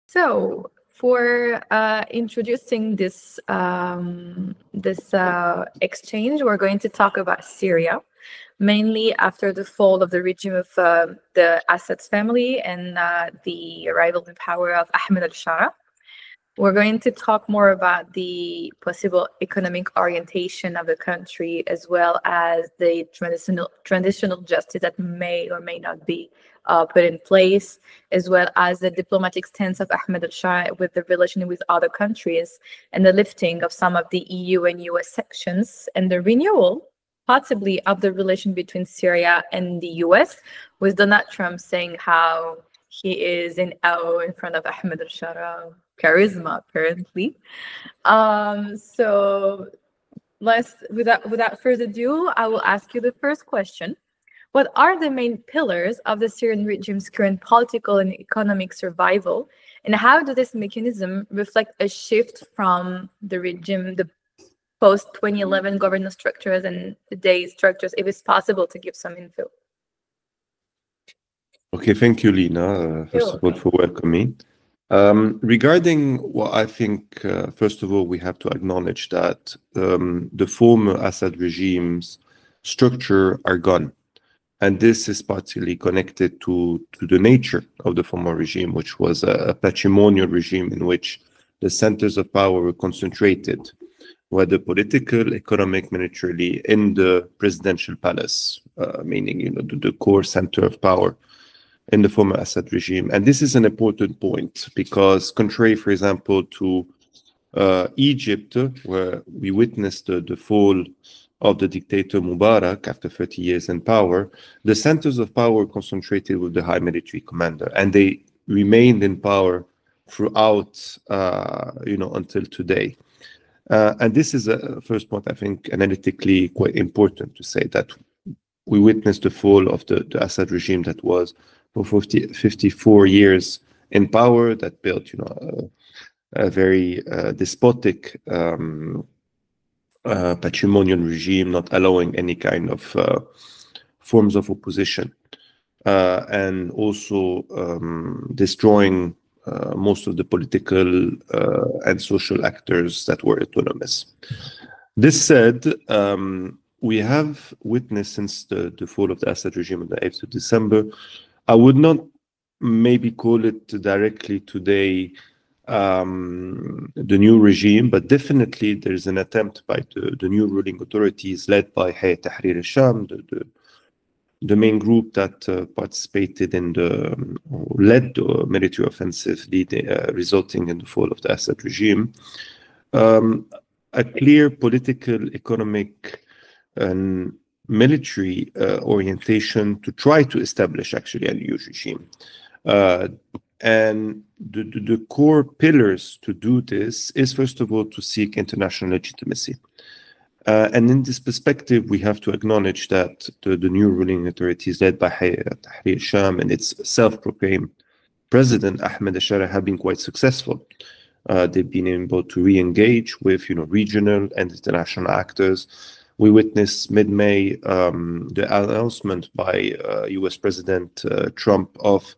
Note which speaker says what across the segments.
Speaker 1: So, for introducing this exchange, we're going to talk about Syria, mainly after the fall of the regime of the Assad's family and the arrival in power of Ahmed Al-Charaa. We're going to talk more about the possible economic orientation of the country, as well as the transitional justice that may or may not be put in place, as well as the diplomatic stance of Ahmed al-Shah with the relation with other countries, and the lifting of some of the EU and US sanctions, and the renewal, possibly, of the relation between Syria and the US, with Donald Trump saying how he is in awe in front of Ahmed al-Shara. Charisma, apparently. So without further ado, I will ask you the first question. What are the main pillars of the Syrian regime's current political and economic survival, and how does this mechanism reflect a shift from the regime, the post-2011 governance structures and today's structures, if it's possible to give some info?
Speaker 2: Okay, thank you, Lina, first of all, for welcoming. Regarding what I think, first of all, we have to acknowledge that the former Assad regime's structure are gone. And this is partially connected to the nature of the former regime, which was a patrimonial regime in which the centers of power were concentrated, whether political, economic, militarily, in the presidential palace, meaning the core center of power in the former Assad regime. And this is an important point because contrary, for example, to Egypt, where we witnessed the fall of the dictator Mubarak after 30 years in power, the centers of power were concentrated with the high military commander, and they remained in power throughout, until today. And this is a first point, I think, analytically quite important to say that we witnessed the fall of the Assad regime that was for 54 years in power, that built, a very despotic patrimonial regime, not allowing any kind of forms of opposition, and also destroying most of the political and social actors that were autonomous. This said, we have witnessed since the fall of the Assad regime on the 8th of December, I would not maybe call it directly today the new regime, but definitely there's an attempt by the new ruling authorities led by Hayat Tahrir al-Sham, the main group that participated in led the military offensive resulting in the fall of the Assad regime. A clear political, economic, and military orientation to try to establish actually a new regime. And the core pillars to do this is, first of all, to seek international legitimacy. And in this perspective, we have to acknowledge that the new ruling authorities led by Hayat Tahrir al-Sham and its self-proclaimed president, Ahmed Al-Charaa, have been quite successful. They've been able to re-engage with regional and international actors. We witnessed mid-May the announcement by U.S. President Trump of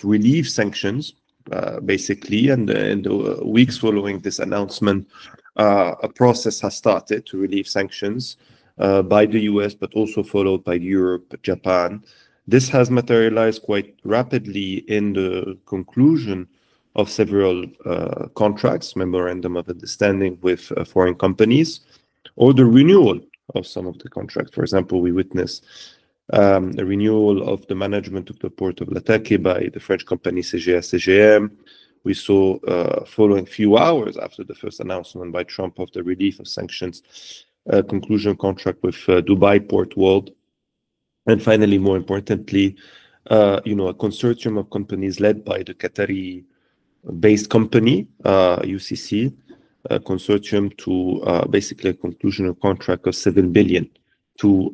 Speaker 2: relief sanctions, basically, and in the weeks following this announcement, a process has started to relieve sanctions by the U.S., but also followed by Europe, Japan. This has materialized quite rapidly in the conclusion of several contracts, memorandum of understanding with foreign companies, or the renewal of some of the contracts. For example, we witnessed a renewal of the management of the port of Lattaquié by the French company CGM. We saw, following few hours after the first announcement by Trump of the relief of sanctions, a conclusion contract with Dubai Port World. And finally, more importantly, a consortium of companies led by the Qatari-based company, UCC, a consortium to basically a conclusion of contract of 7 billion to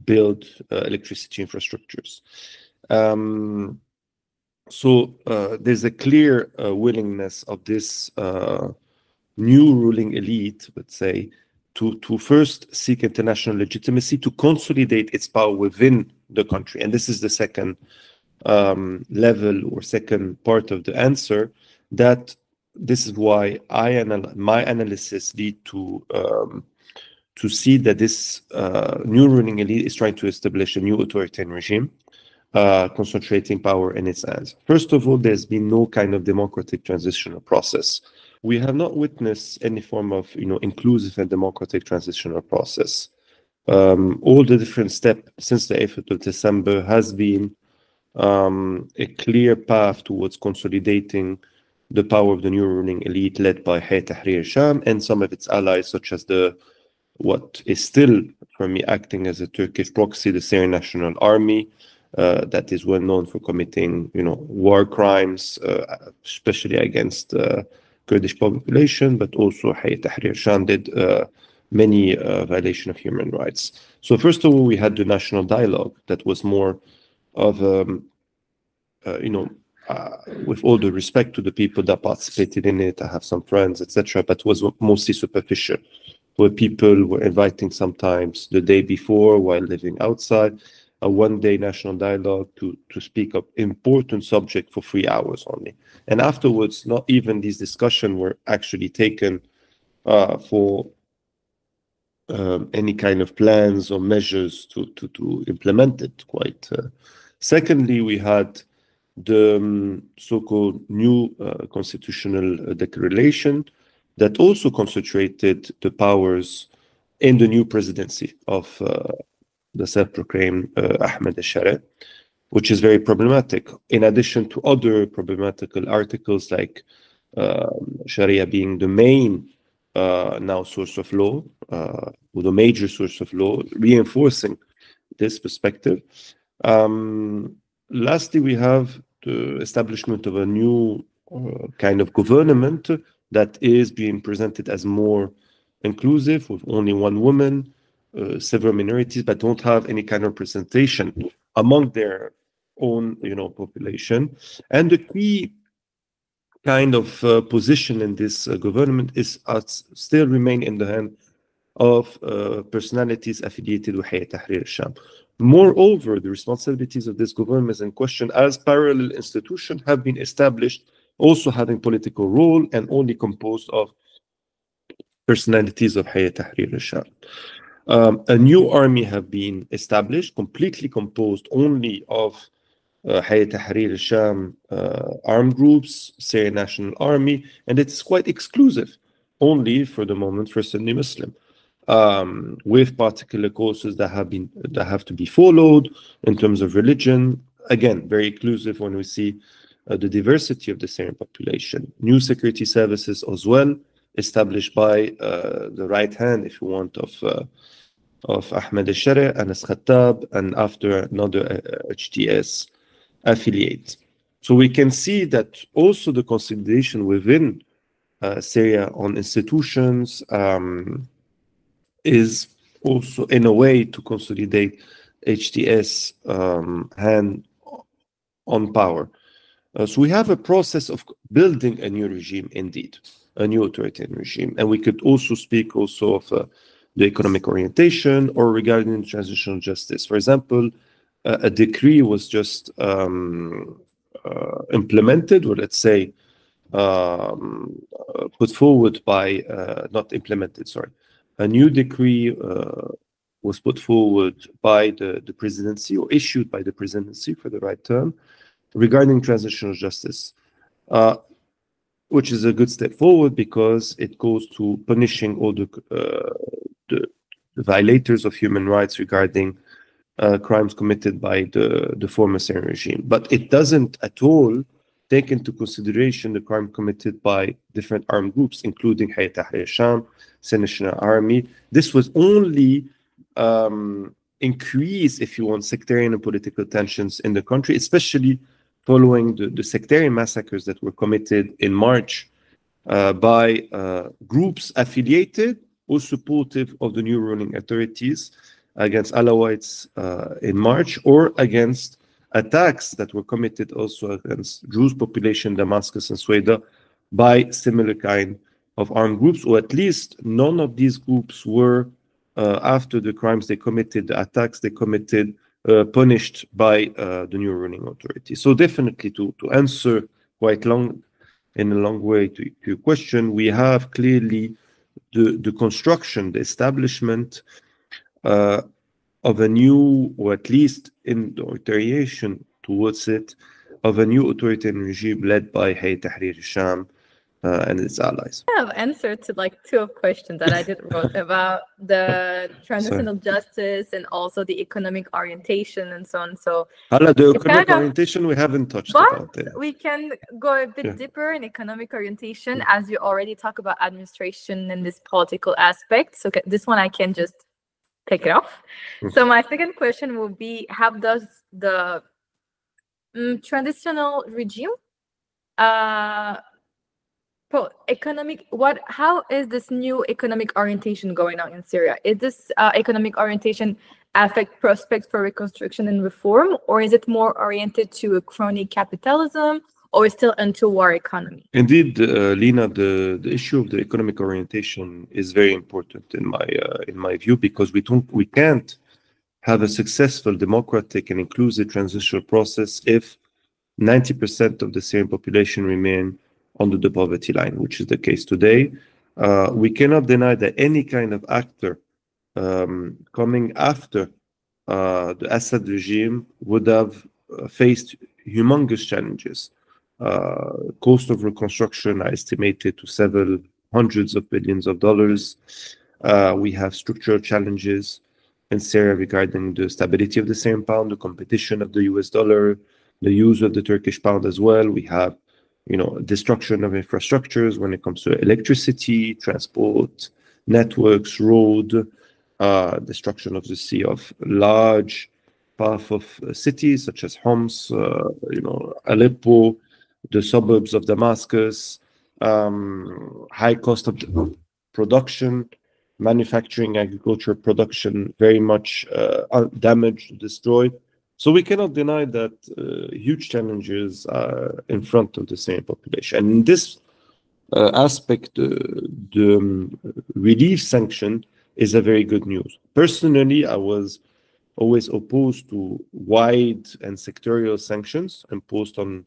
Speaker 2: build electricity infrastructures. So there's a clear willingness of this new ruling elite, let's say, to first seek international legitimacy, to consolidate its power within the country. And this is the second level or second part of the answer, that this is why my analysis lead to see that this new ruling elite is trying to establish a new authoritarian regime, concentrating power in its hands. First of all, there's been no kind of democratic transitional process. We have not witnessed any form of, inclusive and democratic transitional process. All the different steps since the 8th of December has been a clear path towards consolidating the power of the new ruling elite led by Hayat Tahrir al-Sham and some of its allies, such as what is still, for me, acting as a Turkish proxy, the Syrian National Army, that is well known for committing, war crimes, especially against Kurdish population, but also Hayat Tahrir al-Sham did many violations of human rights. So first of all, we had the national dialogue that was more of, with all the respect to the people that participated in it, I have some friends, etc., but was mostly superficial, where people were inviting sometimes the day before while living outside, a one-day national dialogue to speak of important subject for 3 hours only. And afterwards, not even these discussions were actually taken for any kind of plans or measures to implement it quite. Secondly, we had the so-called new constitutional declaration that also concentrated the powers in the new presidency of the self-proclaimed Ahmed Al-Charaa, which is very problematic, in addition to other problematical articles like Sharia being the main now source of law, or the major source of law, reinforcing this perspective. Lastly, we have the establishment of a new kind of government that is being presented as more inclusive, with only one woman, several minorities, but don't have any kind of representation among their own, population. And the key kind of position in this government is still remain in the hand of personalities affiliated with Hayat Tahrir al-Sham. Moreover, the responsibilities of this government is in question, as parallel institutions have been established, also having political role and only composed of personalities of Hayat Tahrir al-Sham. A new army have been established, completely composed only of Hayat Tahrir al-Sham armed groups, Syrian National Army, and it's quite exclusive, only for the moment for Sunni Muslim, with particular courses that have to be followed in terms of religion. Again, very inclusive when we see the diversity of the Syrian population. New security services as well, established by the right hand, if you want, of Ahmed Al-Charaa, Anas Khattab, and after another HTS affiliate. So we can see that also the consolidation within Syria on institutions is also in a way to consolidate HTS hand on power. So we have a process of building a new regime, indeed, a new authoritarian regime. And we could also speak also of the economic orientation or regarding transitional justice. For example, a decree was just implemented, or let's say put forward by, not implemented, sorry. A new decree was put forward by the presidency, or issued by the presidency for the right term, regarding transitional justice, which is a good step forward because it goes to punishing all the violators of human rights regarding crimes committed by the former Syrian regime. But it doesn't at all take into consideration the crime committed by different armed groups, including Hayat Tahrir al-Sham, Syrian National Army. This was only increase, if you want, sectarian and political tensions in the country, especially following the sectarian massacres that were committed in March by groups affiliated or supportive of the new ruling authorities against Alawites in March, or against attacks that were committed also against Druze population, Damascus and Sweda, by similar kind of armed groups, or at least none of these groups were, after the crimes they committed, the attacks they committed, punished by the new ruling authority. So definitely to answer quite in a long way to your question, we have clearly the construction, the establishment of a new, or at least in the authorization towards it, of a new authoritarian regime led by Hayat Tahrir al-Sham and its allies.
Speaker 1: I have answered to like two of questions that I did wrote about the transitional justice and also the economic orientation and so on. So
Speaker 2: the economic orientation we haven't touched about it.
Speaker 1: We can go a bit deeper in economic orientation as you already talk about administration and this political aspect. So this one I can just take it off. So my second question will be, how does the transitional regime how is this new economic orientation going on in Syria? Is this economic orientation affect prospects for reconstruction and reform, or is it more oriented to a crony capitalism, or still into war economy?
Speaker 2: Indeed, Lina, the issue of the economic orientation is very important in my view, because we can't have a successful, democratic, and inclusive transitional process if 90% of the Syrian population remain under the poverty line, which is the case today. We cannot deny that any kind of actor coming after the Assad regime would have faced humongous challenges. Cost of reconstruction are estimated to several hundreds of billions of dollars. We have structural challenges in Syria regarding the stability of the Syrian pound, the competition of the US dollar, the use of the Turkish pound as well. We have destruction of infrastructures when it comes to electricity, transport, networks, road, destruction of the sea of large part of cities such as Homs, Aleppo, the suburbs of Damascus, high cost of production, manufacturing, agriculture production very much damaged, destroyed. So we cannot deny that huge challenges are in front of the same population. And in this aspect, the relief sanction is a very good news. Personally, I was always opposed to wide and sectorial sanctions imposed on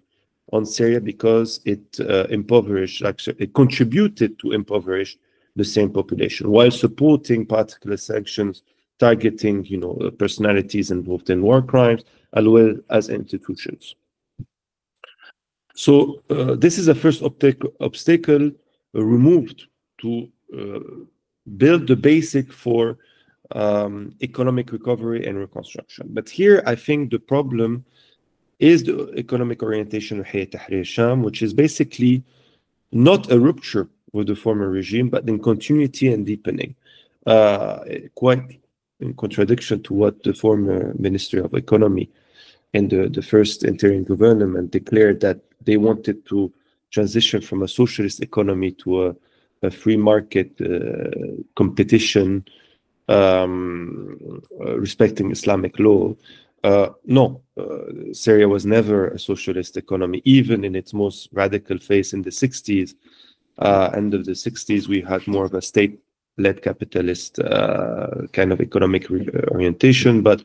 Speaker 2: Syria, because it it contributed to impoverish the same population, while supporting particular sanctions targeting, personalities involved in war crimes, as well as institutions. So this is the first obstacle removed to build the basic for economic recovery and reconstruction. But here, I think the problem is the economic orientation of Hayat Tahrir al-Sham, which is basically not a rupture with the former regime, but in continuity and deepening. Quite in contradiction to what the former Ministry of Economy and the first interim government declared, that they wanted to transition from a socialist economy to a free market competition respecting Islamic law. No, Syria was never a socialist economy, even in its most radical phase in the 60s. End of the 60s, we had more of a state-led capitalist kind of economic orientation. But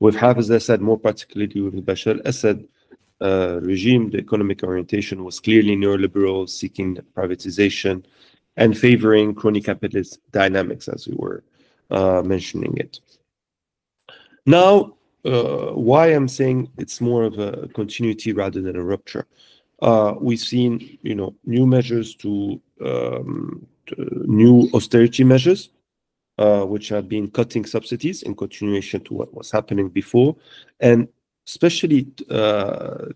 Speaker 2: with Hafez Assad, more particularly with the Bashar al-Assad regime, the economic orientation was clearly neoliberal, seeking privatization and favoring crony capitalist dynamics, as we were mentioning it. Now, why I'm saying it's more of a continuity rather than a rupture. We've seen, new measures to new austerity measures, which have been cutting subsidies in continuation to what was happening before, and especially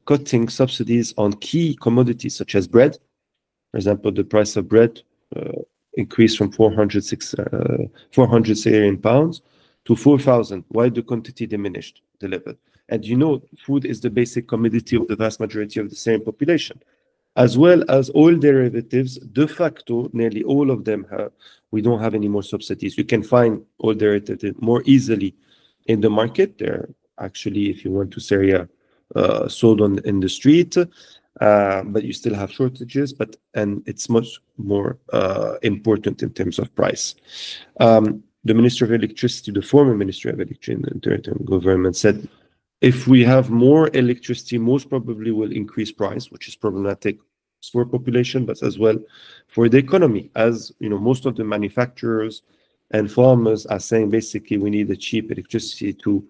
Speaker 2: cutting subsidies on key commodities such as bread. For example, the price of bread increased from 400 Syrian pounds to 4,000, while the quantity delivered. And food is the basic commodity of the vast majority of the Syrian population, as well as oil derivatives. De facto, nearly all of them we don't have any more subsidies. You can find oil derivatives more easily in the market. They're actually, if you went to Syria, sold in the street, but you still have shortages. And it's much more important in terms of price. the Minister of Electricity, the former Minister of Electricity in the interim government, said, if we have more electricity, most probably will increase price, which is problematic for population, but as well for the economy. As you know, most of the manufacturers and farmers are saying basically we need a cheap electricity to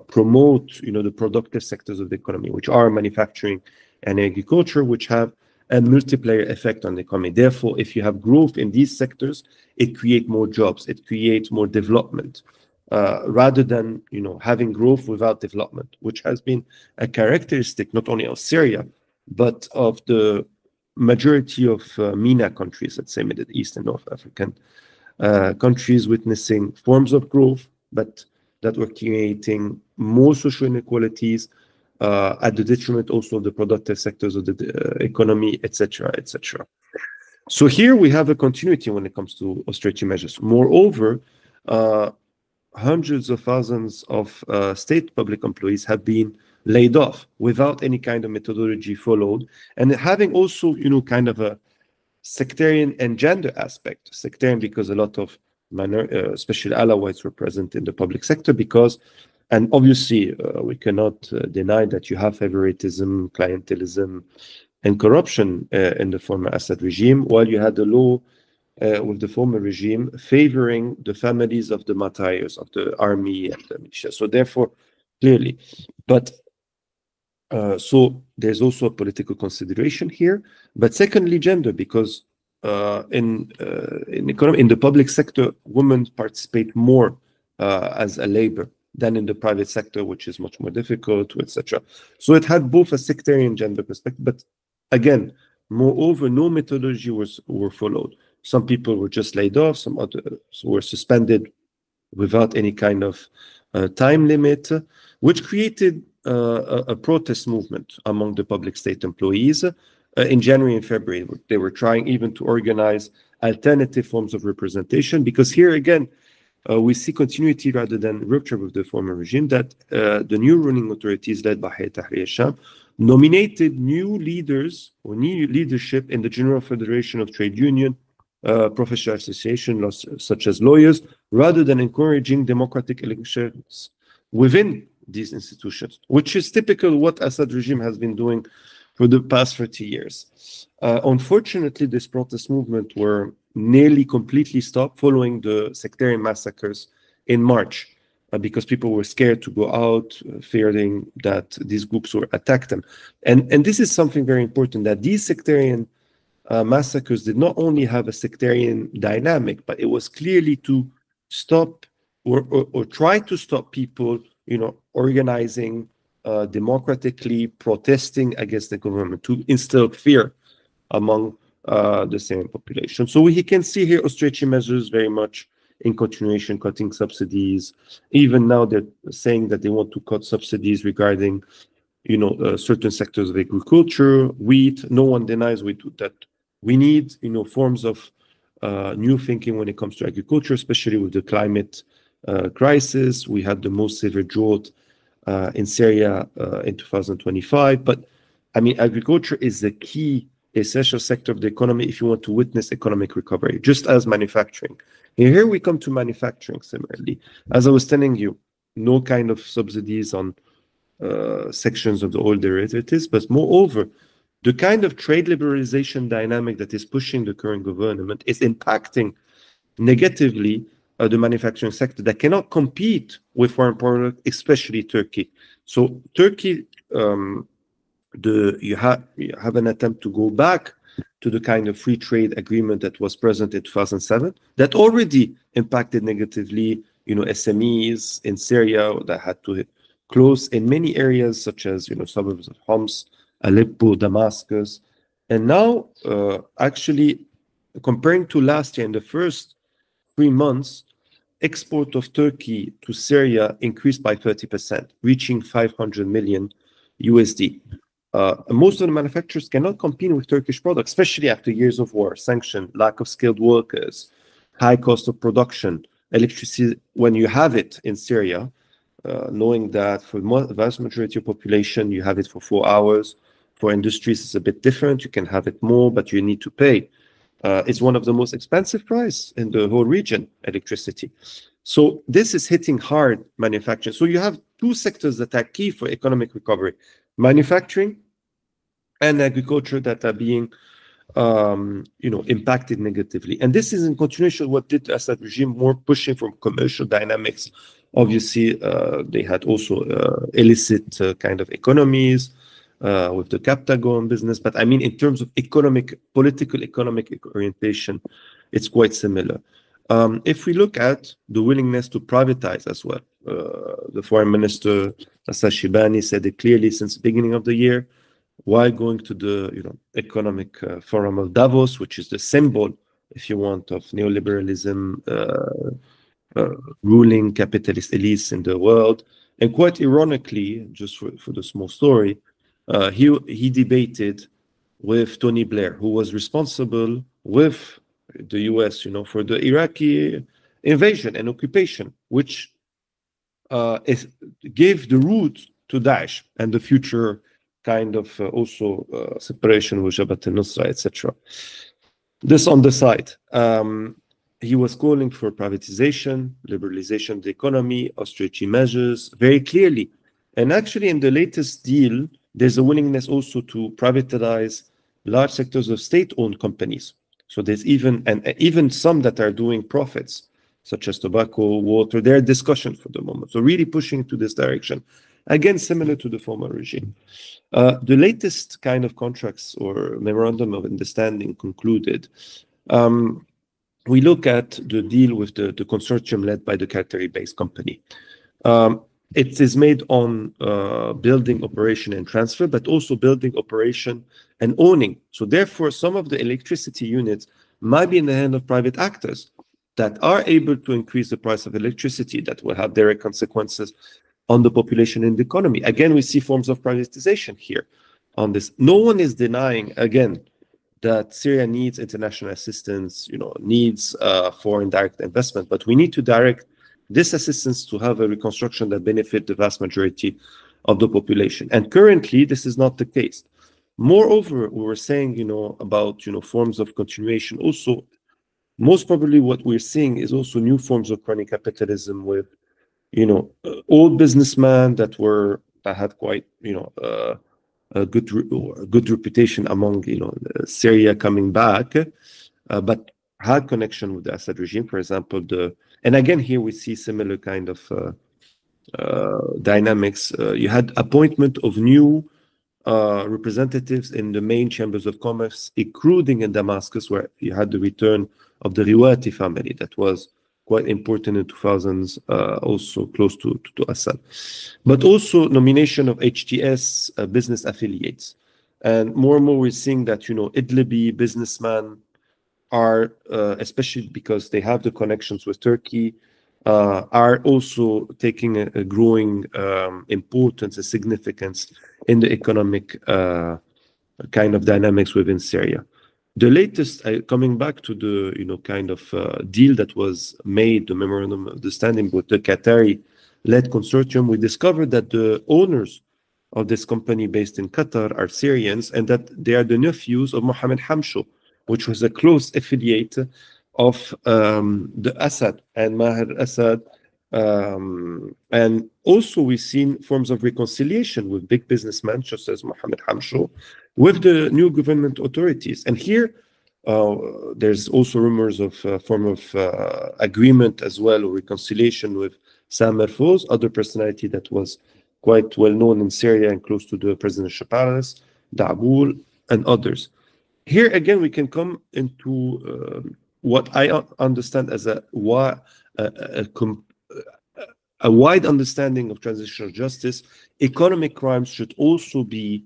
Speaker 2: promote, you know, the productive sectors of the economy, which are manufacturing and agriculture, which have a multiplier effect on the economy. Therefore, if you have growth in these sectors, it creates more jobs, it creates more development, rather than, you know, having growth without development, which has been a characteristic not only of Syria, but of the majority of MENA countries, let's say Middle East and North African countries, witnessing forms of growth, but that were creating more social inequalities at the detriment also of the productive sectors of the economy, etc., etc. So here we have a continuity when it comes to austerity measures. Moreover, hundreds of thousands of state public employees have been laid off without any kind of methodology followed, and having also, you know, kind of a sectarian and gender aspect. Sectarian because a lot of especially Alawites were present in the public sector, because, and obviously we cannot deny that you have favoritism, clientelism, and corruption in the former Assad regime, while you had a law with the former regime favoring the families of the martyrs of the army and the militia. So therefore, clearly, but so there's also a political consideration here. But secondly, gender, because in the public sector, women participate more as a labor than in the private sector, which is much more difficult, etc. So it had both a sectarian gender perspective, but again, moreover, no methodology were followed. Some people were just laid off, some others were suspended without any kind of time limit, which created a protest movement among the public state employees. In January and February, they were trying even to organize alternative forms of representation, because here again, we see continuity rather than rupture with the former regime, that the new ruling authorities led by Hayat Tahrir al-Sham nominated new leaders or new leadership in the General Federation of Trade Union, professional associations such as lawyers, rather than encouraging democratic elections within these institutions, which is typical what Assad regime has been doing for the past 30 years. Unfortunately, this protest movement were nearly completely stopped following the sectarian massacres in March, because people were scared to go out, fearing that these groups would attack them. And this is something very important, that these sectarian massacres did not only have a sectarian dynamic, but it was clearly to stop or try to stop people, you know, organizing democratically, protesting against the government, to instill fear among the Syrian population. So we can see here austerity measures very much in continuation, cutting subsidies. Even now they're saying that they want to cut subsidies regarding, you know, certain sectors of agriculture, wheat. No one denies that we need, you know, forms of new thinking when it comes to agriculture, especially with the climate crisis. We had the most severe drought in Syria in 2025. But I mean, agriculture is the key essential sector of the economy if you want to witness economic recovery, just as manufacturing. And here we come to manufacturing similarly. As I was telling you, no kind of subsidies on sections of the oil derivatives, but moreover, the kind of trade liberalization dynamic that is pushing the current government is impacting negatively the manufacturing sector that cannot compete with foreign products, especially Turkey. So Turkey, you have an attempt to go back to the kind of free trade agreement that was present in 2007 that already impacted negatively, you know, SMEs in Syria that had to close in many areas such as, you know, suburbs of Homs, Aleppo, Damascus. And now actually comparing to last year, in the first 3 months, export of Turkey to Syria increased by 30%, reaching 500 million USD. Most of the manufacturers cannot compete with Turkish products, especially after years of war, sanction, lack of skilled workers, high cost of production, electricity when you have it in Syria, knowing that for the vast majority of population, you have it for 4 hours. For industries, it's a bit different. You can have it more, but you need to pay It's one of the most expensive price in the whole region, electricity. So this is hitting hard manufacturing. So you have two sectors that are key for economic recovery: manufacturing and agriculture, that are being impacted negatively. And this is in continuation of what did the Assad regime, more pushing from commercial dynamics. Obviously, they had also illicit kind of economies with the Captagon business. But I mean, in terms of political economic orientation, it's quite similar. If we look at the willingness to privatize as well, the foreign minister, Assad Shibani, said it clearly since the beginning of the year, while going to the economic forum of Davos, which is the symbol, if you want, of neoliberalism, ruling capitalist elites in the world. And quite ironically, just for the small story, he debated with Tony Blair, who was responsible with the US, for the Iraqi invasion and occupation, which gave the root to Daesh and the future kind of also separation with Jabhat al-Nusra, etc. This on the side. He was calling for privatization, liberalization of the economy, austerity measures, very clearly. And actually, in the latest deal, there's a willingness also to privatize large sectors of state-owned companies. So there's even some that are doing profits, such as tobacco, water. They're discussion for the moment. So really pushing to this direction. Again, similar to the former regime. The latest kind of contracts or memorandum of understanding concluded. We look at the deal with the consortium led by the Qatari-based company. It is made on building, operation, and transfer, but also building, operation, and owning. So therefore, some of the electricity units might be in the hand of private actors that are able to increase the price of electricity, that will have direct consequences on the population and the economy. Again, we see forms of privatization here on this. No one is denying, again, that Syria needs international assistance, needs foreign direct investment, but we need to direct this assistance to have a reconstruction that benefit the vast majority of the population. And currently, this is not the case. Moreover, we were saying, about, forms of continuation. Also, most probably what we're seeing is also new forms of crony capitalism with, old businessmen that had quite, a good reputation among, Syria coming back, but had connection with the Assad regime, for example. And again, here we see similar kind of dynamics. You had appointment of new representatives in the main chambers of commerce, including in Damascus, where you had the return of the Riwati family that was quite important in 2000s, also close to Assad. But also nomination of HTS business affiliates. And more we're seeing that, Idlibi businessmen are, especially because they have the connections with Turkey, are also taking a growing importance and significance in the economic kind of dynamics within Syria. The latest, coming back to the kind of deal that was made, the memorandum of understanding with the Qatari-led consortium, we discovered that the owners of this company based in Qatar are Syrians, and that they are the nephews of Mohammed Hamsho, which was a close affiliate of the Assad and Maher Assad. And also we've seen forms of reconciliation with big businessmen, such as Mohammed Hamsho, with the new government authorities. And here, there's also rumors of a form of agreement as well, or reconciliation with Samer Foz, other personality that was quite well known in Syria and close to the presidential palace, Da'bul, and others. Here again, we can come into what I understand as a wide understanding of transitional justice. Economic crimes should also be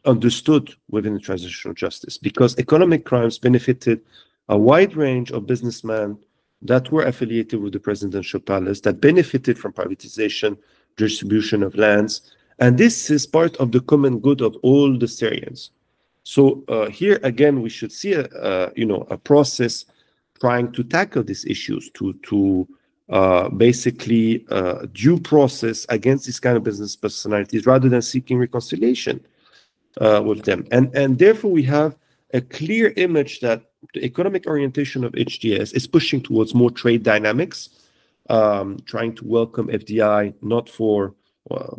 Speaker 2: understood within the transitional justice, because economic crimes benefited a wide range of businessmen that were affiliated with the presidential palace, that benefited from privatization, distribution of lands, and this is part of the common good of all the Syrians. So here again, we should see a process trying to tackle these issues, to basically due process against these kind of business personalities, rather than seeking reconciliation with them. And therefore we have a clear image that the economic orientation of HTS is pushing towards more trade dynamics, trying to welcome FDI, not for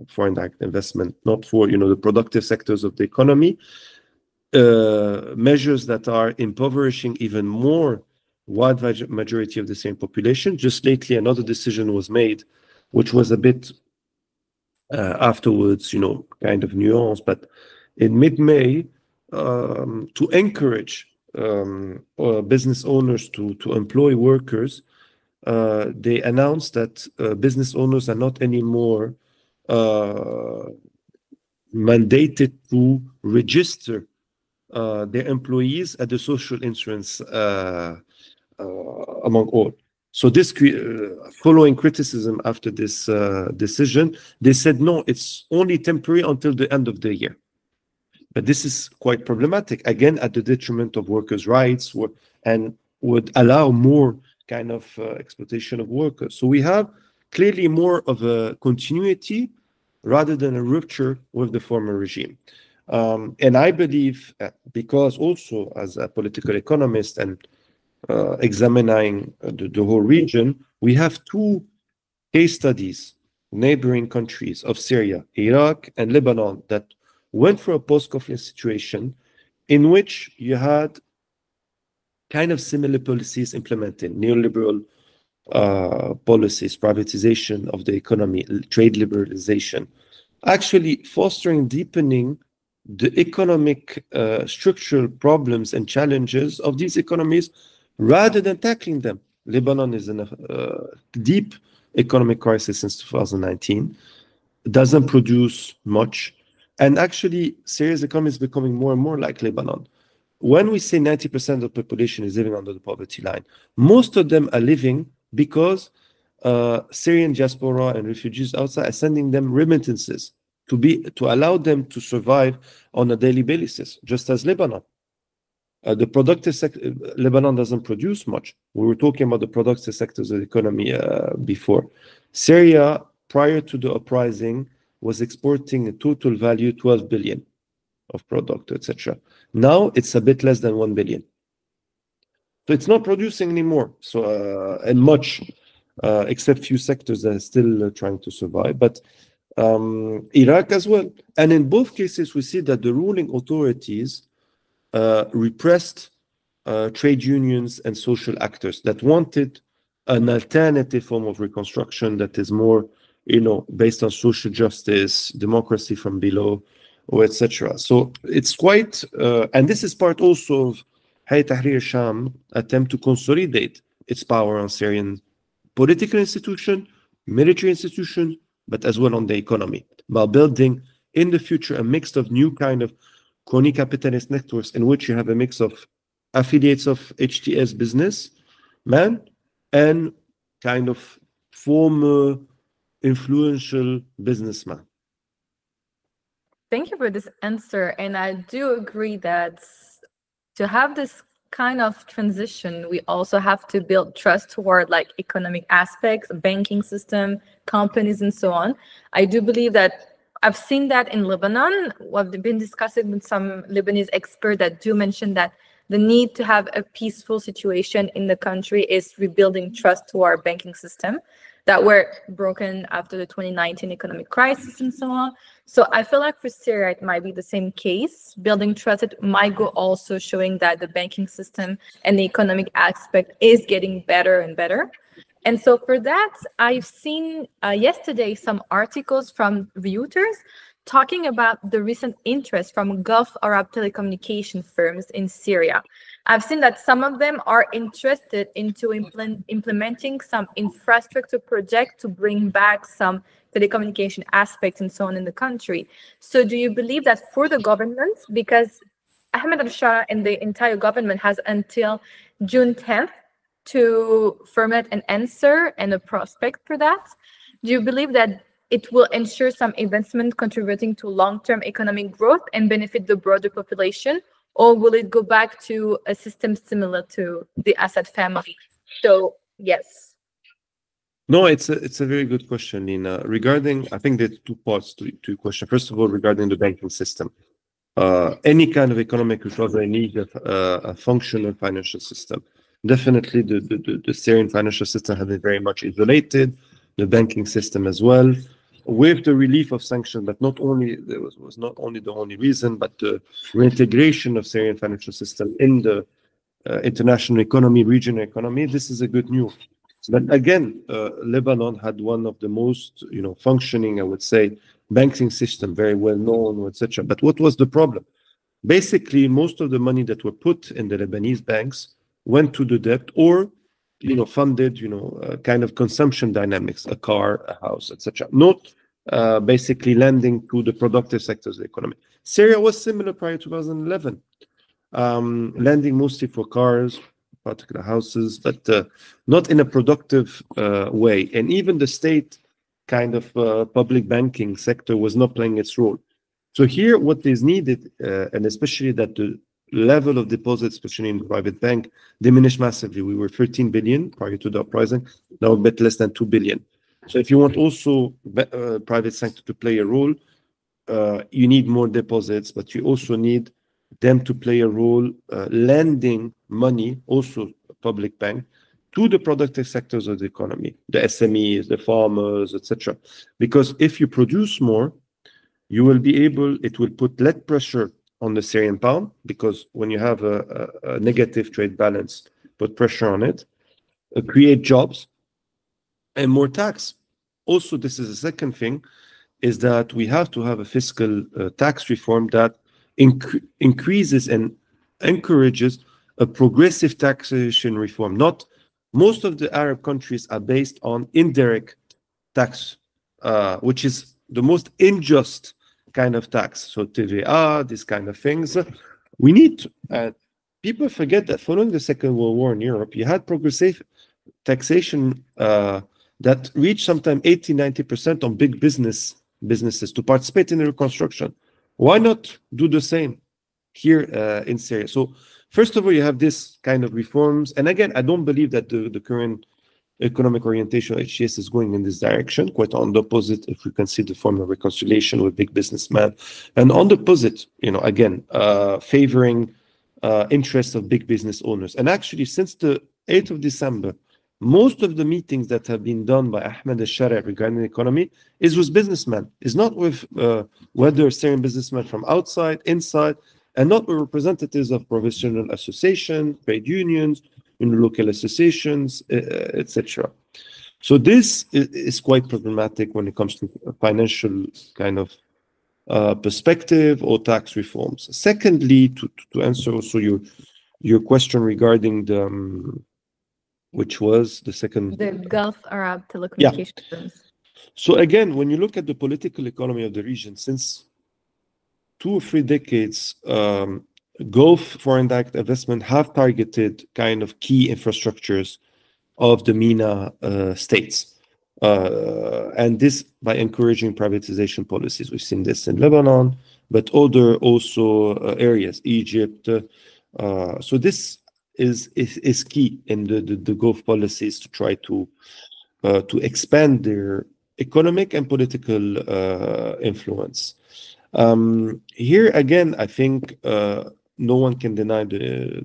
Speaker 2: foreign direct investment, not for the productive sectors of the economy, measures that are impoverishing even more wide majority of the same population. Just lately, another decision was made, which was a bit afterwards, kind of nuance, but in mid-May, to encourage business owners to employ workers, they announced that business owners are not anymore mandated to register their employees at the social insurance among all. So this, following criticism after this decision, they said, no, it's only temporary until the end of the year. But this is quite problematic, again, at the detriment of workers' rights, and would allow more kind of exploitation of workers. So we have clearly more of a continuity rather than a rupture with the former regime. And I believe, because also as a political economist and examining the whole region, we have two case studies, neighboring countries of Syria, Iraq, and Lebanon, that went through a post-conflict situation in which you had kind of similar policies implemented, neoliberal policies, privatization of the economy, trade liberalization, actually fostering, deepening the economic structural problems and challenges of these economies rather than tackling them. Lebanon is in a deep economic crisis since 2019, doesn't produce much, and actually Syria's economy is becoming more and more like Lebanon. When we say 90% of the population is living under the poverty line, most of them are living because Syrian diaspora and refugees outside are sending them remittances to allow them to survive on a daily basis, just as Lebanon. The productive sector, Lebanon doesn't produce much. We were talking about the productive sectors of the economy before. Syria, prior to the uprising, was exporting a total value 12 billion of product, etc. Now it's a bit less than 1 billion. So it's not producing anymore. So and much, except few sectors that are still trying to survive. But Iraq as well. And in both cases, we see that the ruling authorities repressed trade unions and social actors that wanted an alternative form of reconstruction that is more, based on social justice, democracy from below, or etc. So it's quite, and this is part also of Hayat Tahrir Sham attempt to consolidate its power on Syrian political institution, military institution, but as well on the economy, by building in the future a mix of new kind of crony capitalist networks in which you have a mix of affiliates of HTS businessmen and kind of former influential businessmen.
Speaker 1: Thank you for this answer. And I do agree that to have this kind of transition, we also have to build trust toward like economic aspects, banking system, companies, and so on. I do believe that I've seen that in Lebanon. I've been discussing with some Lebanese experts that do mention that the need to have a peaceful situation in the country is rebuilding trust to our banking system that were broken after the 2019 economic crisis and so on. So I feel like for Syria, it might be the same case. Building trust, it might go also showing that the banking system and the economic aspect is getting better and better. And so for that, I've seen yesterday some articles from Reuters talking about the recent interest from Gulf Arab telecommunication firms in Syria. I've seen that some of them are interested into implementing some infrastructure project to bring back some telecommunication aspects and so on in the country. So do you believe that for the government, because Ahmed Al-Charaa and the entire government has until June 10th to formulate an answer and a prospect for that, do you believe that it will ensure some investment contributing to long-term economic growth and benefit the broader population? Or will it go back to a system similar to the Assad family? So, yes.
Speaker 2: No, it's a very good question, Nina. Regarding, I think there's two parts to your question. First of all, regarding the banking system. any kind of economic recovery needs a functional financial system. Definitely, the Syrian financial system has been very much isolated, the banking system as well. With the relief of sanctions, but not only it was not only the only reason, but the reintegration of Syrian financial system in the international economy, regional economy. This is a good news. But again, Lebanon had one of the most, functioning, I would say, banking system, very well known, etc. But what was the problem? Basically, most of the money that were put in the Lebanese banks went to the debt or, funded, kind of consumption dynamics, a car, a house, etc. Not basically lending to the productive sectors of the economy. Syria was similar prior to 2011, lending mostly for cars, particular houses, but not in a productive way. And even the state kind of public banking sector was not playing its role. So here, what is needed, and especially that the level of deposits, especially in the private bank, diminished massively. We were 13 billion prior to the uprising, now a bit less than 2 billion. So if you want also private sector to play a role, you need more deposits, but you also need them to play a role lending money, also a public bank, to the productive sectors of the economy, the SMEs, the farmers, etc. Because if you produce more, you will be able, it will put less pressure on the Syrian pound, because when you have a negative trade balance, put pressure on it, create jobs and more tax. Also, this is the second thing, is that we have to have a fiscal tax reform that increases and encourages a progressive taxation reform. Not most of the Arab countries are based on indirect tax, which is the most unjust kind of tax. So TVA, these kind of things. We need to, people forget that following the Second World War in Europe, you had progressive taxation that reached sometimes 80-90% on big businesses to participate in the reconstruction. Why not do the same here in Syria? So first of all, you have this kind of reforms. And again, I don't believe that the current economic orientation of HTS is going in this direction. Quite on the opposite, if we consider the form of reconciliation with big businessmen. And on the opposite, again, favoring interests of big business owners. And actually, since the 8th of December, most of the meetings that have been done by Ahmed Al-Charaa regarding the economy is with businessmen. It's not with whether Syrian businessmen from outside, inside, and not with representatives of professional associations, trade unions, local associations, etc. So this is quite problematic when it comes to a financial kind of perspective or tax reforms. Secondly, to answer also your question regarding the which was the second?
Speaker 1: The Gulf Arab telecommunications.
Speaker 2: Yeah. So again, when you look at the political economy of the region, since 2 or 3 decades, Gulf foreign direct investment have targeted kind of key infrastructures of the MENA states. And this by encouraging privatization policies. We've seen this in Lebanon, but other also areas, Egypt. So this is key in the Gulf policies to try to expand their economic and political influence. Here again, I think no one can deny the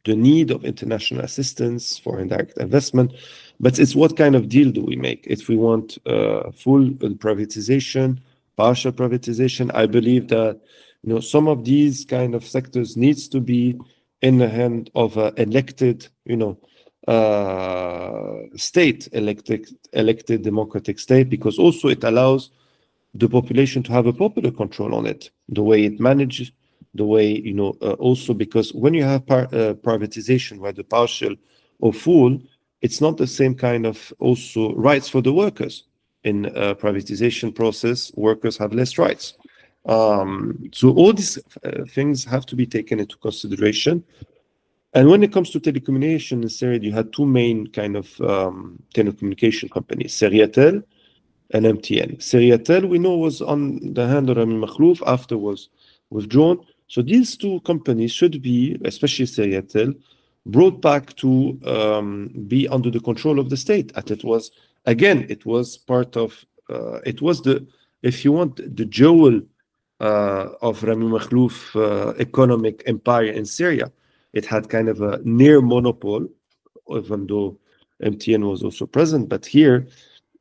Speaker 2: need of international assistance for indirect investment, but it's what kind of deal do we make? If we want full privatization, partial privatization, I believe that some of these kind of sectors needs to be in the hand of an elected, state, elected democratic state, because also it allows the population to have a popular control on it, the way it manages, the way, also because when you have privatization, whether partial or full, it's not the same kind of also rights for the workers. In a privatization process, workers have less rights. So all these things have to be taken into consideration. And when it comes to telecommunication in Syria, you had 2 main kind of telecommunication companies, Syriatel and MTN. Syriatel, we know, was on the hand of Rami Makhlouf, after was withdrawn. So these 2 companies should be, especially Syriatel, brought back to be under the control of the state. And it was, again, it was part of, it was the, if you want, the jewel of Rami Makhlouf economic empire in Syria. It had kind of a near monopoly, even though MTN was also present. But here,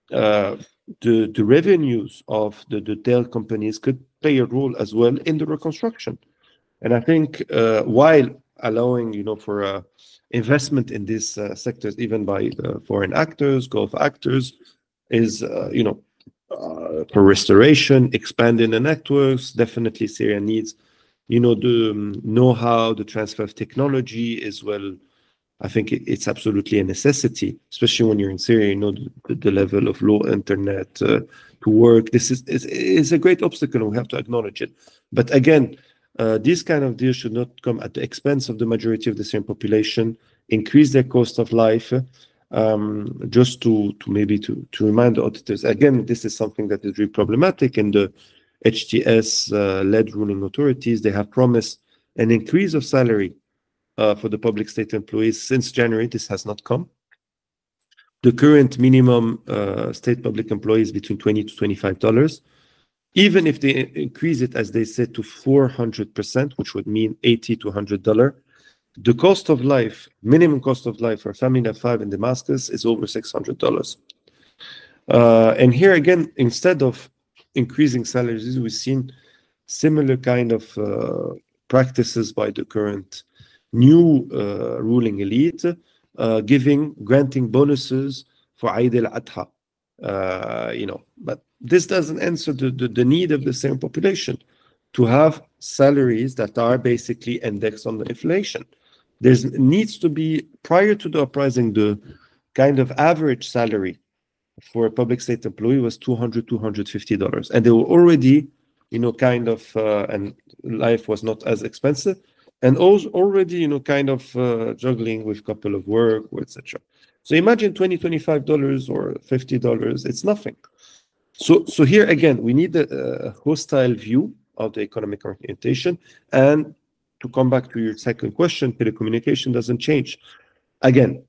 Speaker 2: the revenues of the tail companies could play a role as well in the reconstruction. And I think while allowing, for investment in these sectors, even by foreign actors, Gulf actors, is, for restoration, expanding the networks. Definitely, Syria needs, the know-how, the transfer of technology as well. I think it's absolutely a necessity, especially when you're in Syria. The level of low internet to work. This is a great obstacle, and we have to acknowledge it. But again, these kind of deals should not come at the expense of the majority of the Syrian population, increase their cost of life. Just to remind the auditors, again, this is something that is really problematic. In the HTS-led ruling authorities, they have promised an increase of salary for the public state employees. Since January, this has not come. The current minimum state public employees between $20 to $25. Even if they increase it, as they said, to 400%, which would mean $80 to $100, the cost of life, minimum cost of life for a family of 5 in Damascus is over $600. And here again, instead of increasing salaries, we've seen similar kind of practices by the current new ruling elite, granting bonuses for Eid al-Adha. But this doesn't answer the need of the Syrian population to have salaries that are basically indexed on the inflation. There needs to be, prior to the uprising, the kind of average salary for a public state employee was $200, $250. And they were already, and life was not as expensive. And also already, juggling with a couple of work, etc. So imagine $20, $25 or $50, it's nothing. So here again, we need a hostile view of the economic orientation. And to come back to your second question, telecommunication doesn't change. Again,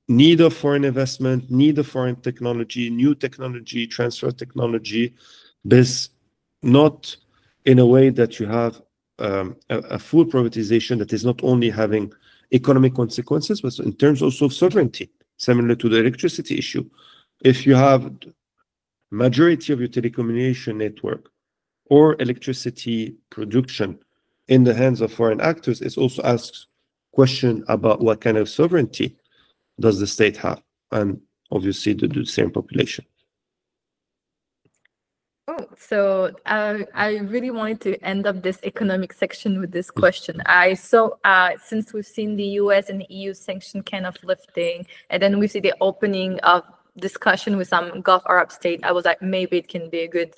Speaker 2: need of foreign investment, need of foreign technology, new technology, transfer technology, this not in a way that you have a full privatization that is not only having economic consequences, but in terms also of sovereignty, similar to the electricity issue. If you have majority of your telecommunication network or electricity production in the hands of foreign actors, it also asks question about what kind of sovereignty does the state have, and obviously the same population.
Speaker 1: Oh, so I really wanted to end up this economic section with this question. I saw, since we've seen the US and the EU sanction kind of lifting, and then we see the opening of discussion with some Gulf Arab state, I was like, maybe it can be a good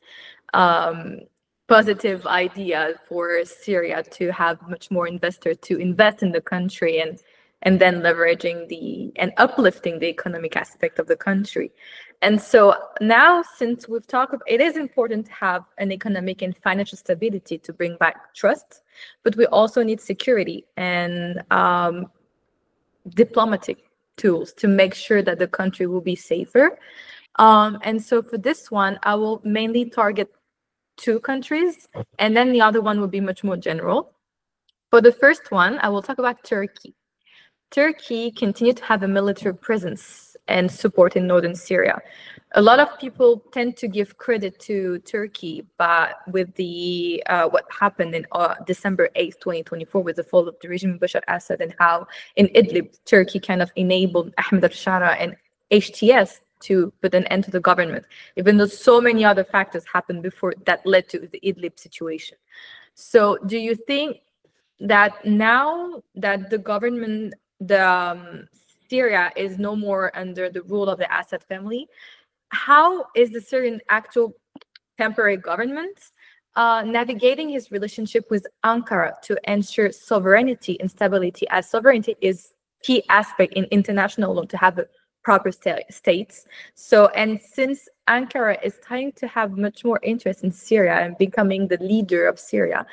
Speaker 1: positive idea for Syria to have much more investors to invest in the country and then leveraging and uplifting the economic aspect of the country. And so now, since we've talked about, it is important to have an economic and financial stability to bring back trust, but we also need security and diplomatic tools to make sure that the country will be safer. And so for this one, I will mainly target 2 countries, and then the other one will be much more general. For the first one, I will talk about Turkey. Turkey continued to have a military presence and support in northern Syria. A lot of people tend to give credit to Turkey, but with the what happened in December 8th, 2024, with the fall of the regime of Bashar Assad, and how in Idlib, Turkey kind of enabled Ahmed Al-Charaa and HTS to put an end to the government, even though so many other factors happened before that led to the Idlib situation. So do you think that now that the government, Syria is no more under the rule of the Assad family, how is the Syrian actual temporary government navigating his relationship with Ankara to ensure sovereignty and stability, as sovereignty is key aspect in international law to have a proper states? So, and since Ankara is trying to have much more interest in Syria and becoming the leader of Syria,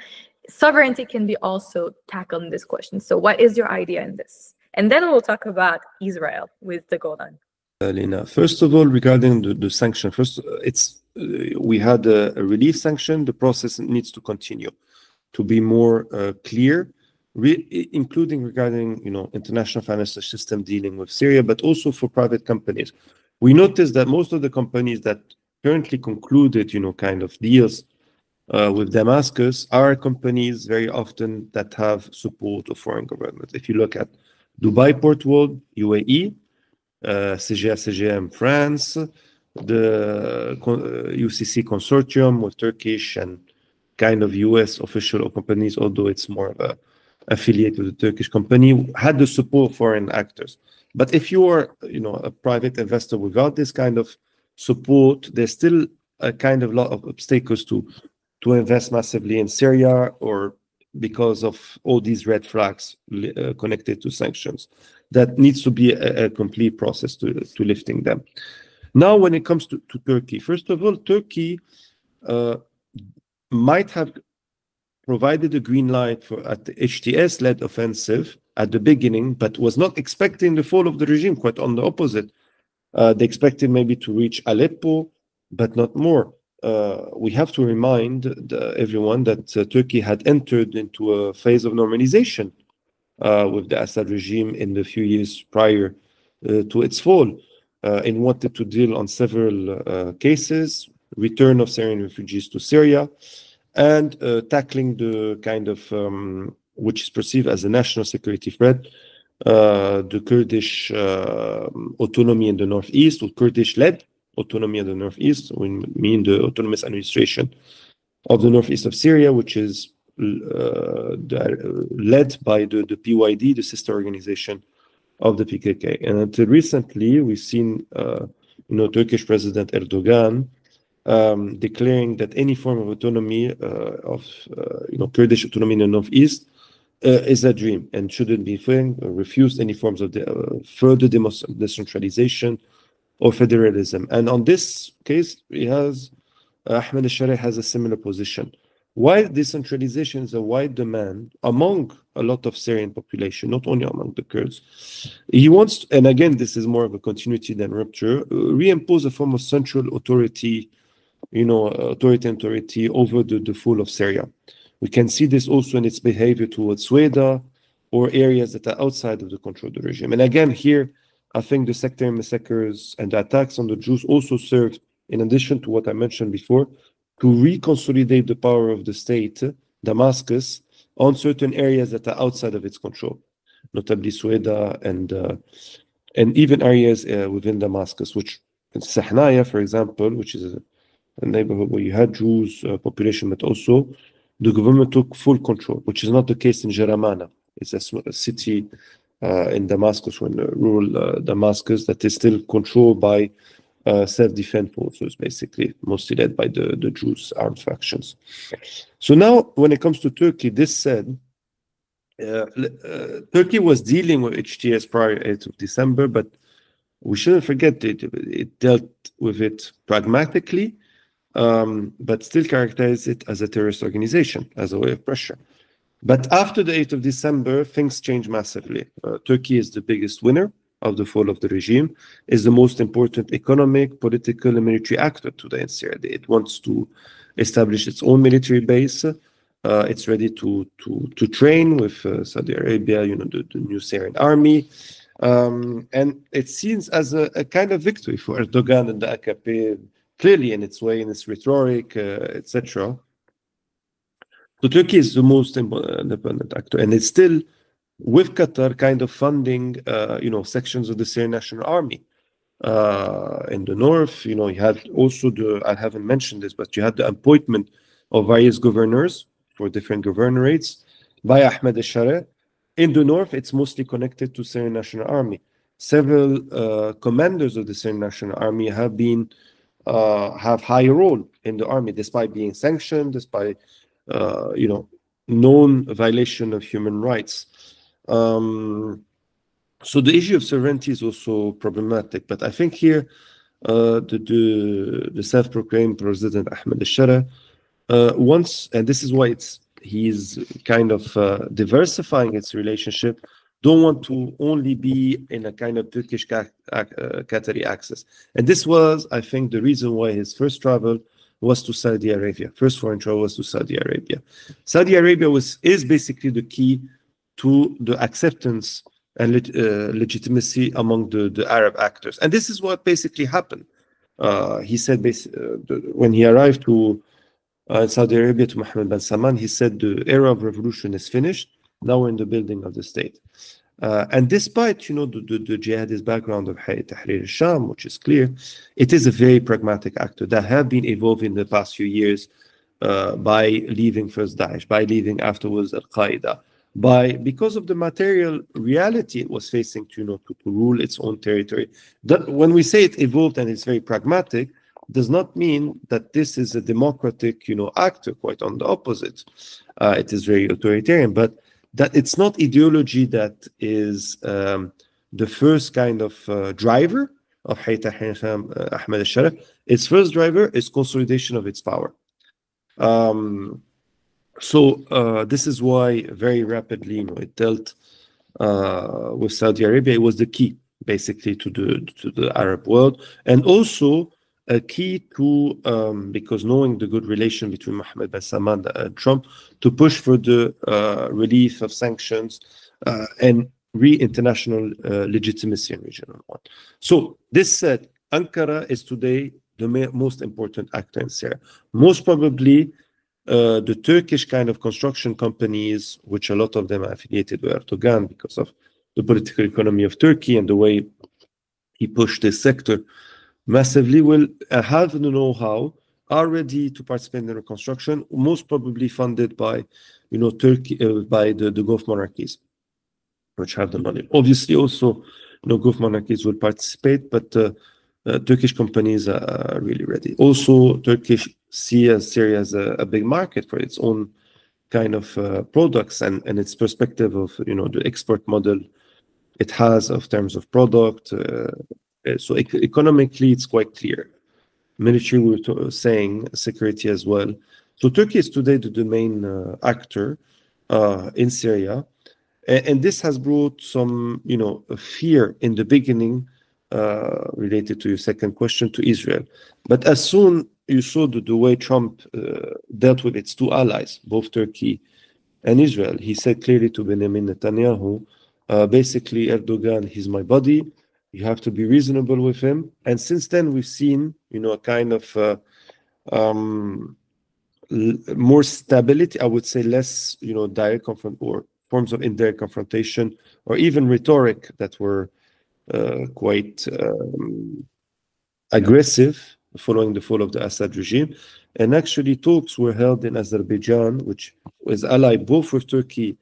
Speaker 1: sovereignty can be also tackled in this question. So what is your idea in this? And then we'll talk about Israel with the Golan.
Speaker 2: Lena. First of all, regarding the sanction, we had a relief sanction. The process needs to continue to be more clear, including regarding international financial system dealing with Syria, but also for private companies. We noticed that most of the companies that currently concluded kind of deals with Damascus are companies very often that have support of foreign governments. If you look at Dubai Port World, UAE, CGM France, the UCC consortium with Turkish and kind of US official companies, although it's more of a affiliate with the Turkish company, had the support of foreign actors. But if you are, a private investor without this kind of support, there's still a kind of lot of obstacles to invest massively in Syria, or because of all these red flags connected to sanctions. That needs to be a complete process to lifting them. Now, when it comes to Turkey, first of all, Turkey might have provided a green light for at the HTS-led offensive at the beginning, but was not expecting the fall of the regime. Quite on the opposite, they expected maybe to reach Aleppo, but not more. We have to remind everyone that Turkey had entered into a phase of normalization with the Assad regime in the few years prior to its fall, and wanted to deal on several cases, return of Syrian refugees to Syria, and tackling the kind of, which is perceived as a national security threat, the Kurdish autonomy in the northeast, or Kurdish-led autonomy in the northeast. We mean the autonomous administration of the northeast of Syria, which is led by the PYD, the sister organization of the PKK. And until recently, we've seen, Turkish President Erdogan declaring that any form of autonomy of Kurdish autonomy in the northeast is a dream and shouldn't be refused any forms of further decentralization or federalism. And on this case, Ahmed Al-Charaa has a similar position. While decentralization is a wide demand among a lot of Syrian population, not only among the Kurds, he wants, and again, this is more of a continuity than rupture, reimpose a form of central authority, authority over the full of Syria. We can see this also in its behavior towards Sweda or areas that are outside of the control of the regime. And again, here, I think the sectarian massacres and the attacks on the Jews also served, in addition to what I mentioned before, to reconsolidate the power of the state, Damascus, on certain areas that are outside of its control, notably Sweda and even areas within Damascus, which in Sahnaya, for example, which is a neighborhood where you had Jews population, but also the government took full control, which is not the case in Jaramana. It's a city in Damascus, or in rural Damascus, that is still controlled by self-defense forces, basically, mostly led by the Jews' armed factions. So now, when it comes to Turkey, this said, Turkey was dealing with HTS prior 8th of December, but we shouldn't forget it dealt with it pragmatically, but still characterized it as a terrorist organization, as a way of pressure. But after the 8th of December, things changed massively. Turkey is the biggest winner of the fall of the regime, is the most important economic, political, and military actor today in Syria. It wants to establish its own military base. It's ready to train with Saudi Arabia, the new Syrian army. And it seems as a kind of victory for Erdogan and the AKP, clearly in its way, in its rhetoric, etc. So Turkey is the most independent actor, and it's still, with Qatar, kind of funding, sections of the Syrian National Army. In the north, you had also I haven't mentioned this, but you had the appointment of various governors for different governorates by Ahmed Al-Charaa. In the north, it's mostly connected to Syrian National Army. Several commanders of the Syrian National Army have high role in the army, despite being sanctioned, despite known violation of human rights. So the issue of sovereignty is also problematic, but I think here the self-proclaimed President Ahmed Al-Charaa wants, and this is why he's kind of diversifying its relationship don't want to only be in a kind of Turkish Qatari axis. And this was, I think, the reason why his first travel was to Saudi Arabia. First foreign travel was to Saudi Arabia. Saudi Arabia is basically the key to the acceptance and legitimacy among the Arab actors. And this is what basically happened. He said when he arrived to Saudi Arabia to Mohammed bin Salman, he said the era of revolution is finished. Now we're in the building of the state. And despite, the jihadist background of Hayat Tahrir al-Sham, which is clear, it is a very pragmatic actor that have been evolving in the past few years by leaving first Daesh, by leaving afterwards Al-Qaeda, because of the material reality it was facing to rule its own territory. When we say it evolved and it's very pragmatic, does not mean that this is a democratic, actor. Quite on the opposite. It is very authoritarian, but that it's not ideology that is the first kind of driver of Hayat Ahmed Al-Charaa. Its first driver is consolidation of its power. So this is why very rapidly, it dealt with Saudi Arabia. It was the key, basically, to the Arab world, and also a key to because knowing the good relation between Mohammed bin Salman and Trump, to push for the relief of sanctions and international legitimacy in regional one. So this said, Ankara is today the most important actor in Syria. Most probably, the Turkish kind of construction companies, which a lot of them are affiliated with Erdogan because of the political economy of Turkey and the way he pushed this sector massively, will have the know-how, are ready to participate in the reconstruction, most probably funded by, Turkey, by the Gulf monarchies, which have the money. Obviously, also, Gulf monarchies will participate, but Turkish companies are really ready. Also, Turkish see Syria as a big market for its own kind of products and its perspective of, the export model it has of terms of product. So economically, it's quite clear. Military, we were saying, security as well. So Turkey is today the main actor in Syria. And this has brought some, fear in the beginning related to your second question to Israel. But as soon you saw the way Trump dealt with its two allies, both Turkey and Israel, he said clearly to Benjamin Netanyahu, basically, Erdogan, he's my buddy. You have to be reasonable with him. And since then, we've seen, a kind of more stability, I would say less, direct confront or forms of indirect confrontation, or even rhetoric that were quite aggressive following the fall of the Assad regime. And actually, talks were held in Azerbaijan, which was allied both with Turkey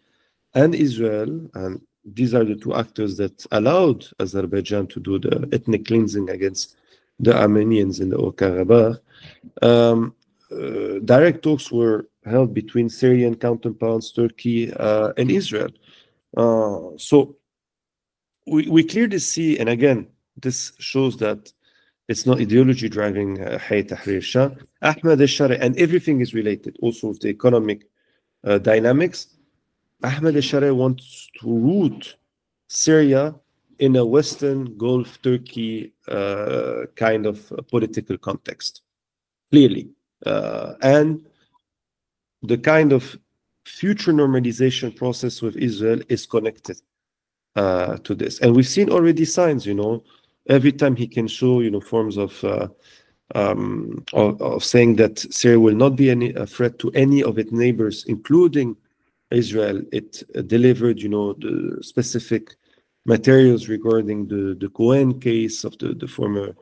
Speaker 2: and Israel. And these are the two actors that allowed Azerbaijan to do the ethnic cleansing against the Armenians in the Karabakh. Direct talks were held between Syrian counterparts, Turkey, and Israel. So we clearly see, and again, this shows that it's not ideology driving Hayat Tahrir al-Sham. Ahmed Al-Charaa, and everything is related also with the economic dynamics. Ahmed Al-Charaa wants to root Syria in a Western Gulf Turkey kind of political context, clearly. And the kind of future normalization process with Israel is connected to this. And we've seen already signs, every time he can show, forms of saying that Syria will not be a threat to any of its neighbors, including Israel. It delivered, the specific materials regarding the Cohen case of the former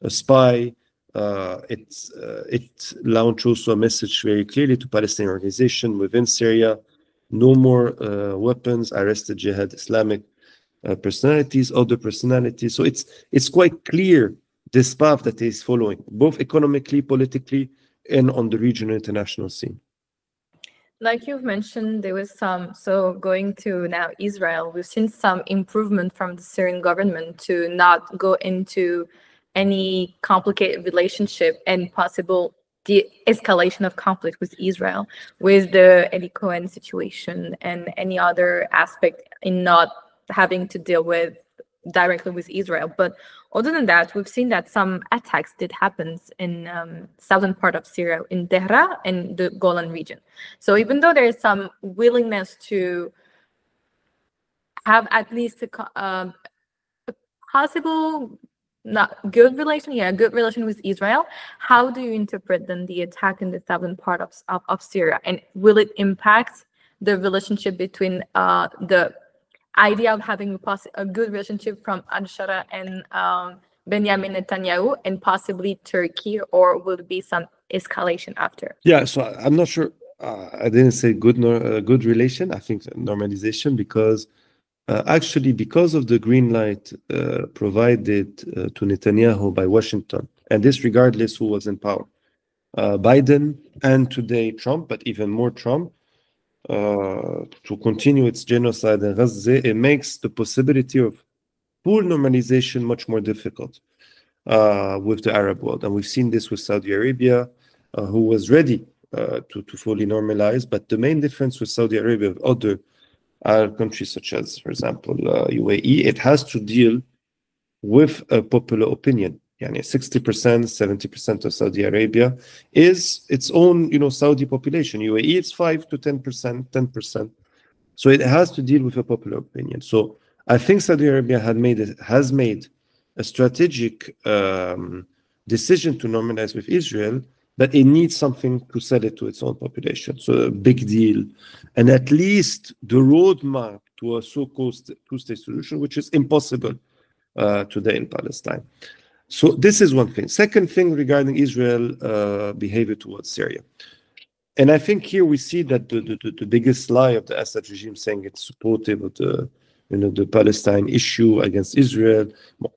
Speaker 2: spy. It launched also a message very clearly to Palestinian organization within Syria: no more weapons, arrested jihad Islamic personalities, other personalities. So it's quite clear this path that he's following, both economically, politically, and on the regional international scene.
Speaker 1: Like you've mentioned, there was so going to now Israel, we've seen some improvement from the Syrian government to not go into any complicated relationship and possible de-escalation of conflict with Israel, with the Eli Cohen situation and any other aspect in not having to deal with directly with Israel. But other than that, we've seen that some attacks did happen in southern part of Syria, in Dehra and the Golan region. So even though there is some willingness to have at least a possible good relation with Israel, how do you interpret then the attack in the southern part of Syria? And will it impact the relationship between the idea of having a good relationship from Al-Charaa and Benjamin Netanyahu and possibly Turkey, or will there be some escalation after?
Speaker 2: Yeah, so I'm not sure. I didn't say good relation. I think normalization, because actually, because of the green light provided to Netanyahu by Washington, and this regardless who was in power, Biden and today Trump, but even more Trump, to continue its genocide in Gaza, it makes the possibility of full normalization much more difficult with the Arab world. And we've seen this with Saudi Arabia, who was ready to fully normalize. But the main difference with Saudi Arabia with other Arab countries, such as, for example, UAE, it has to deal with a popular opinion. 60%, 70% of Saudi Arabia is its own, Saudi population. UAE, it's 5 to 10%, 10%. So it has to deal with a popular opinion. So I think Saudi Arabia has made a strategic decision to normalize with Israel, but it needs something to sell it to its own population. So a big deal, and at least the roadmap to a so-called two-state solution, which is impossible today in Palestine. So this is one thing. Second thing regarding Israel behavior towards Syria. And I think here we see that the biggest lie of the Assad regime, saying it's supportive of the Palestine issue against Israel.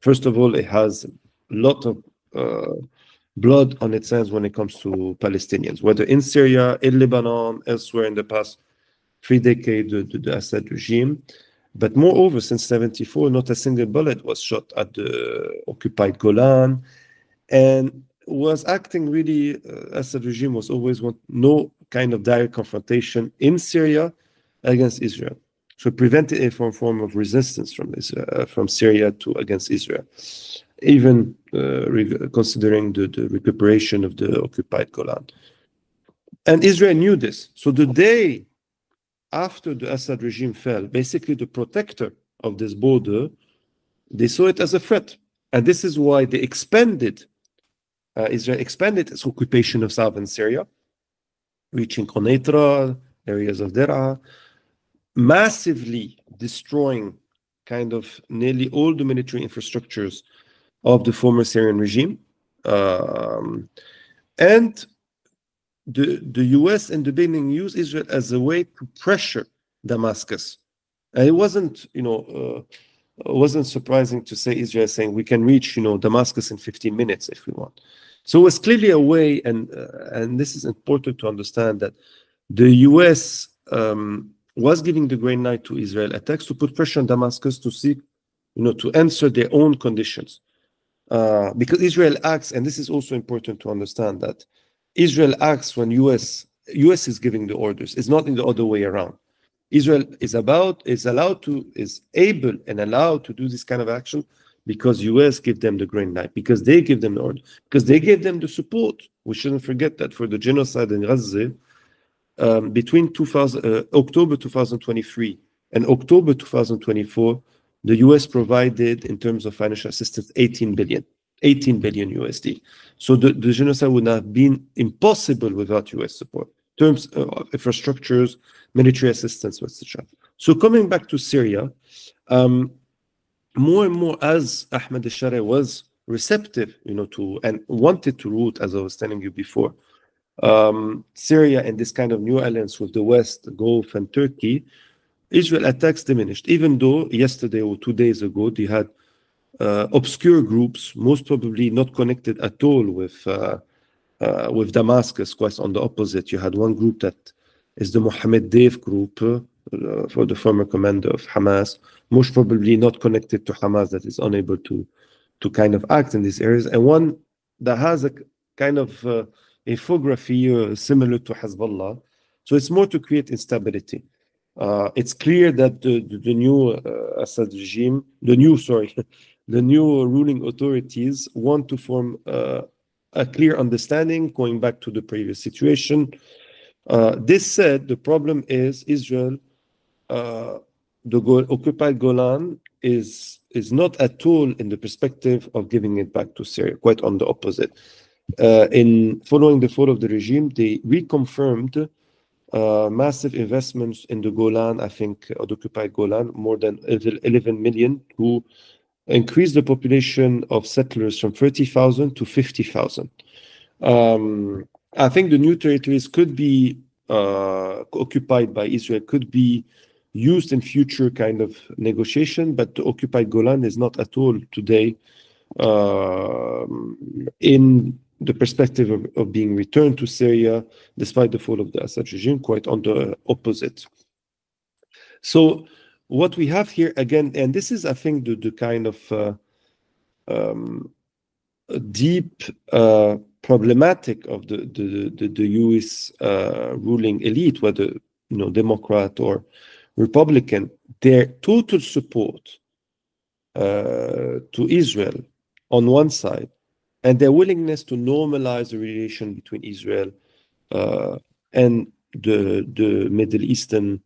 Speaker 2: First of all, it has a lot of blood on its hands when it comes to Palestinians, whether in Syria, in Lebanon, elsewhere in the past 3 decades, the Assad regime. But moreover, since 1974, not a single bullet was shot at the occupied Golan, and was acting really, Assad regime was always want no kind of direct confrontation in Syria against Israel. So prevented a form of resistance from Syria against Israel, even considering the recuperation of the occupied Golan. And Israel knew this. So the day after the Assad regime fell, basically the protector of this border, they saw it as a threat. And this is why they Israel expanded its occupation of southern Syria, reaching Quneitra, areas of Der'a, massively destroying kind of nearly all the military infrastructures of the former Syrian regime. And the US in the beginning used Israel as a way to pressure Damascus. And it wasn't surprising to say Israel saying we can reach Damascus in 15 minutes if we want. So it was clearly a way, and this is important to understand, that the US was giving the green light to Israel attacks to put pressure on Damascus to seek, to answer their own conditions. Because Israel acts, and this is also important to understand, that Israel acts when US is giving the orders. It's not in the other way around. Israel is able and allowed to do this kind of action because US give them the green light, because they give them the order, because they gave them the support. We shouldn't forget that for the genocide in Gaza, between October 2023 and October 2024, the US provided, in terms of financial assistance, 18 billion USD. So the genocide would have been impossible without US support, in terms of infrastructures, military assistance, etc. So coming back to Syria, more and more, as Ahmed Al-Charaa was receptive, to and wanted to root, as I was telling you before, Syria and this kind of new alliance with the West, the Gulf, and Turkey, Israel attacks diminished. Even though yesterday or 2 days ago they had obscure groups, most probably not connected at all with Damascus. Quite on the opposite, you had one group that is the Mohammed Deif group, for the former commander of Hamas, most probably not connected to Hamas, that is unable to kind of act in these areas, and one that has a kind of infography similar to Hezbollah. So it's more to create instability. It's clear that the new Assad regime, the new ruling authorities want to form a clear understanding going back to the previous situation. This said, the problem is Israel, the occupied Golan is not at all in the perspective of giving it back to Syria, quite on the opposite. In following the fall of the regime, they reconfirmed massive investments in the Golan, I think, the occupied Golan, more than 11 million, to increase the population of settlers from 30,000 to 50,000. I think the new territories could be occupied by Israel, could be used in future kind of negotiation, but the occupied Golan is not at all today in the perspective of being returned to Syria, despite the fall of the Assad regime, quite on the opposite. So what we have here again, and this is, I think, the kind of deep problematic of the US ruling elite, whether Democrat or Republican, their total support to Israel on one side, and their willingness to normalize the relation between Israel and the Middle Eastern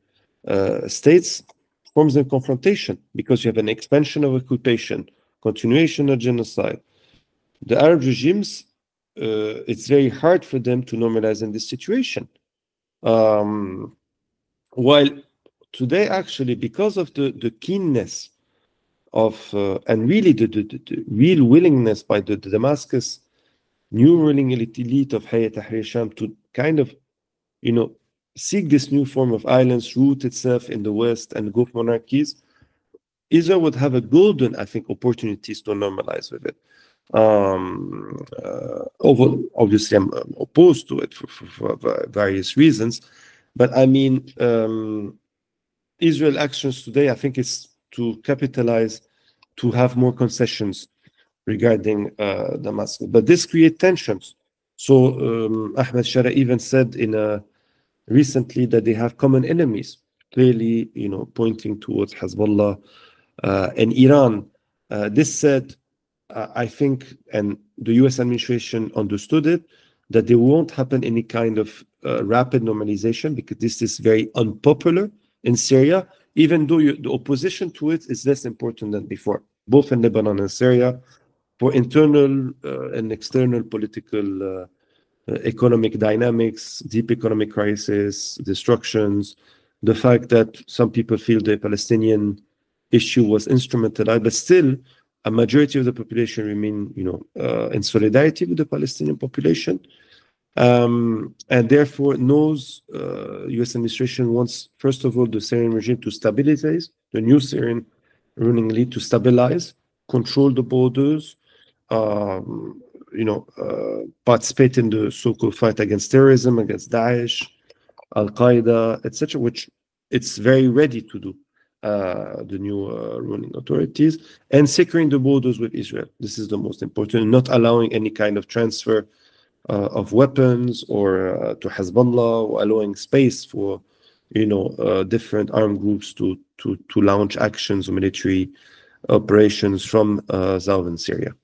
Speaker 2: states forms a confrontation, because you have an expansion of occupation, continuation of genocide. The Arab regimes, it's very hard for them to normalize in this situation. While today, actually, because of the keenness of and really the real willingness by the Damascus new ruling elite of Hayat Tahrir Sham to kind of seek this new form of islands, root itself in the West and Gulf monarchies, Israel would have a golden, I think, opportunities to normalize with it. Obviously, I'm opposed to it for various reasons, but I mean, Israel actions today, I think, is to capitalize, to have more concessions regarding Damascus. But this creates tensions. So Ahmed Al-Charaa even said recently that they have common enemies, clearly, pointing towards Hezbollah and Iran. This said, I think, and the US administration understood it, that there won't happen any kind of rapid normalization, because this is very unpopular in Syria, even though the opposition to it is less important than before, both in Lebanon and Syria, for internal and external political economic dynamics, deep economic crisis, destructions, the fact that some people feel the Palestinian issue was instrumentalized, but still a majority of the population remain, in solidarity with the Palestinian population. And therefore knows US administration wants, first of all, the Syrian regime to stabilize, the new Syrian ruling elite to stabilize, control the borders, participate in the so-called fight against terrorism, against Daesh, Al-Qaeda, etc., which it's very ready to do, the new ruling authorities, and securing the borders with Israel. This is the most important, not allowing any kind of transfer of weapons or to Hezbollah, or allowing space for different armed groups to launch actions or military operations from southern Syria.